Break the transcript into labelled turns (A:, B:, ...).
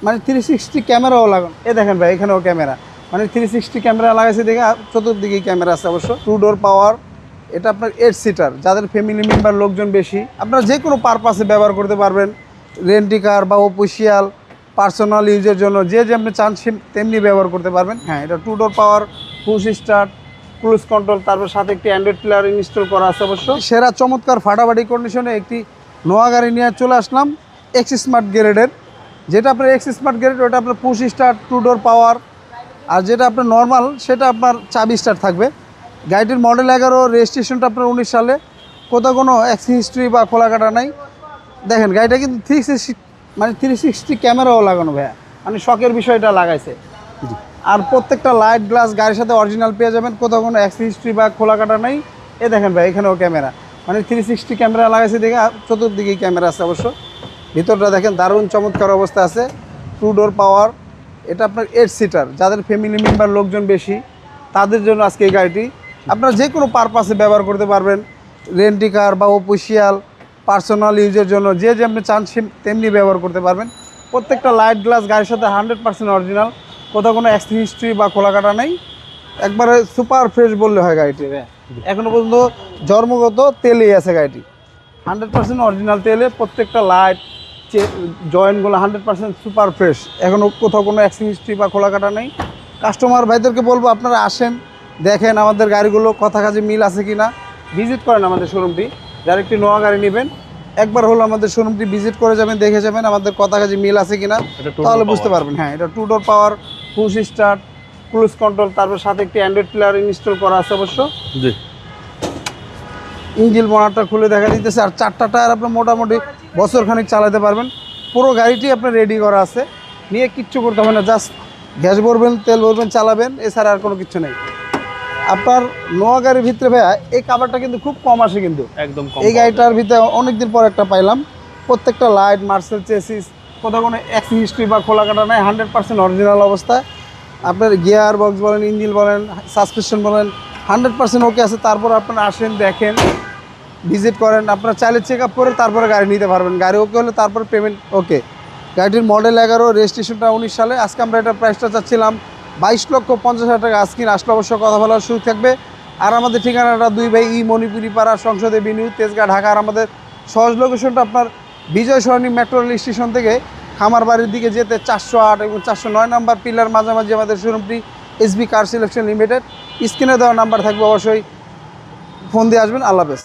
A: মানে 360 ক্যামেরাও লাগানো। দেখেন ভাই, এখানেও ক্যামেরা, মানে 360 ক্যামেরা লাগাইছে দেখে চতুর্দিকেই ক্যামেরা আছে অবশ্য। 2 ডোর পাওয়ার, এটা আপনার 8 সিটার, যাদের ফ্যামিলি মেম্বার লোকজন বেশি আপনারা যে কোনো পারপাসে ব্যবহার করতে পারবেন। রেন্টি কার বা অফিসিয়াল পার্সোনাল ইউজের জন্য যে যেমনি চান তেমনি ব্যবহার করতে পারবেন। হ্যাঁ, এটা 2 ডোর পাওয়ার, পুশ স্টার্ট, ক্রুজ কন্ট্রোল, তারপর সাথে একটি অ্যান্ড্রয়েড প্লেয়ার ইনস্টল করা আছে অবশ্য। সেরা চমৎকার ফাটাফাটি কন্ডিশনে একটি নোয়া গাড়ি নিয়ে চলে আসলাম, এক্স স্মার্ট গ্রেডের। যেটা আপনার এক্স স্মার্ট গ্রেড, ওটা আপনার পুশ স্টার্ট, 2 ডোর পাওয়ার। আর যেটা আপনার নর্মাল, সেটা আপনার চাবি স্টার্ট থাকবে। গাড়িটির মডেল 11, রেজিস্ট্রেশনটা আপনার 19 সালে। কোথাও কোনো অ্যাক্সিডেন্ট হিস্ট্রি বা খোলা কাটা নাই। দেখেন গাড়িটা কিন্তু 360 ক্যামেরাও লাগানো ভাইয়া, মানে শখের বিষয়টা লাগাইছে। আর প্রত্যেকটা লাইট গ্লাস গাড়ির সাথে অরিজিনাল পেয়ে যাবেন, কোথাও কোনো অ্যাক্সিডেন্ট হিস্ট্রি বা খোলা কাটা নাই। দেখেন ভাই, এখানেও ক্যামেরা, মানে 360 ক্যামেরা লাগাইছে দেখে চতুর্দিকেই ক্যামেরা আছে অবশ্য। ভিতরটা দেখেন দারুণ চমৎকার অবস্থা আছে। 2 ডোর পাওয়ার, এটা আপনার 8 সিটার, যাদের ফ্যামিলি মেম্বার লোকজন বেশি তাদের জন্য আজকে এই গাড়িটি। আপনারা যে কোনো পারপাসে ব্যবহার করতে পারবেন। রেন্টি কার বা অফিসিয়াল পার্সোনাল ইউজের জন্য যে যেমনি চান তেমনি ব্যবহার করতে পারবেন। প্রত্যেকটা লাইট গ্লাস গাড়ির সাথে 100% অরিজিনাল, কোথাও কোনো অ্যাক্সিডেন্ট হিস্ট্রি বা খোলা কাটা নেই। একবারে সুপার ফ্রেশ বললে হয় গাড়িটি। এখনও পর্যন্ত জন্মগত তেলেই আছে গাড়িটি, 100% অরিজিনাল তেলে। প্রত্যেকটা লাইট জয়েন্টগুলো 100% সুপার ফ্রেশ, এখনও কোথাও কোনো অ্যাক্সিডেন্ট হিস্ট্রি বা খোলা কাটা নেই। কাস্টমার ভাইদেরকে বলবো আপনারা আসেন, দেখেন আমাদের গাড়িগুলো কথা কাজে মিল আছে কি না। ভিজিট করেন আমাদের শোরুমটি, যারা একটি নোয়া গাড়ি নেবেন একবার হলো আমাদের শোরুমটি ভিজিট করে যাবেন, দেখে যাবেন আমাদের কথা কাজে মিল আছে কিনা, তাহলে বুঝতে পারবেন। হ্যাঁ, এটা 2 ডোর পাওয়ার, পুশ স্টার্ট, ক্রুজ কন্ট্রোল, তারপর সাথে একটি অ্যান্ড্রয়েড প্লেয়ার ইনস্টল করা আছে অবশ্য। জি, ইঞ্জিন মনারটা খুলে দেখা দিতেছে। আর 4টা টায়ার আপনার মোটামুটি বছর খানিক চালাতে পারবেন। পুরো গাড়িটি আপনার রেডি করা আছে, নিয়ে কিচ্ছু করতে হবে না, জাস্ট গ্যাস ভরবেন, তেল ভরবেন, চালাবেন, এছাড়া আর কোনো কিছু নেই। আপনার নোয়া গাড়ির ভিতরে ভাইয়া এই কাভারটা কিন্তু খুব কম আসে, কিন্তু একদম এই গাড়িটার ভিতরে অনেকদিন পর একটা পাইলাম। প্রত্যেকটা লাইট, মার্সেল চেসিস, কোথাও কোনো অ্যাক্সিডেন্ট হিস্ট্রি বা খোলা কাটা নাই, 100% অরিজিনাল অবস্থায়। আপনার গিয়ার বক্স বলেন, ইঞ্জিন বলেন, সাসপেনশন বলেন, 100% ওকে আছে। তারপর আপনারা আসেন, দেখেন, ভিজিট করেন। আপনারা চাইলে চেক আপ করে তারপরে গাড়ি নিতে পারবেন। গাড়ি ওকে হলে তারপরে পেমেন্ট ওকে। গাড়িটির মডেল 11, রেজিস্ট্রেশনটা 19 সালে। আজকে আমরা এটা প্রাইসটা চাচ্ছিলাম 22,50,000 টাকা। আজকে আসলে অবশ্যই কথা বলার সুযোগ থাকবে। আর আমাদের ঠিকানাটা 2 ভাই মণিপুরি পাড়া, সংসদে বিনিউ, তেজগাঁ, ঢাকা। আর আমাদের সহজ লোকেশনটা আপনার বিজয় সরণি মেট্রো রেল স্টেশন থেকে খামারবাড়ির দিকে যেতে 408 এবং 409 নাম্বার পিলার মাঝামাঝি আমাদের শোরুমটি, এসবি কার সিলেকশন লিমিটেড। স্ক্রিনে দেওয়া নাম্বার থাকবে, অবশ্যই ফোন দিয়ে আসবেন। আল্লাহ হাফেজ।